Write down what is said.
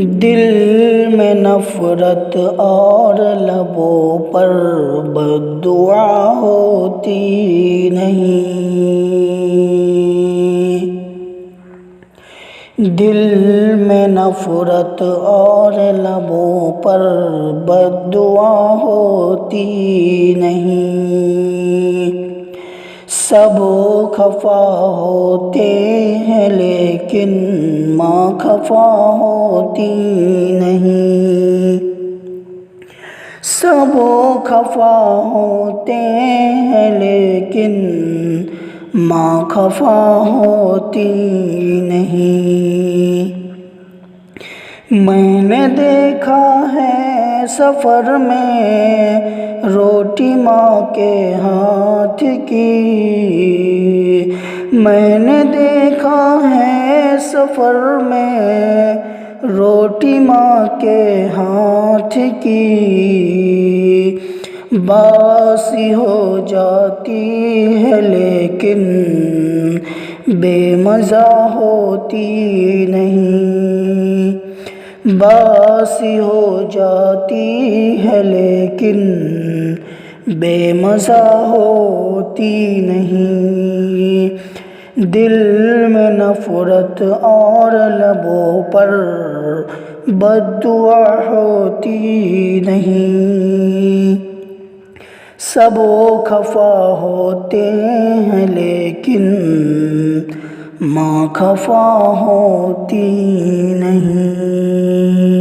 دل میں نفرت اور لبوں پر بد دعا ہوتی نہیں، دل میں نفرت اور لبوں پر بد دعا ہوتی نہیں، سب خفا ہوتے ہیں لیکن ماں خفا ہوتی نہیں، سب خفا ہوتے ہیں لیکن ماں خفا ہوتی نہیں۔ میں نے دیکھا ہے سفر میں روٹی ماں کے ہاتھ کی، میں نے دیکھا ہے سفر میں روٹی ماں کے ہاتھ کی، باسی ہو جاتی ہے لیکن بے مزہ ہوتی نہیں، باسی ہو جاتی ہے لیکن بے مزہ ہوتی نہیں، دل میں نفرت اور لبوں پر بد دعا ہوتی نہیں، سب خفا ہوتے ہیں لیکن ماں خفا ہوتی نہیں۔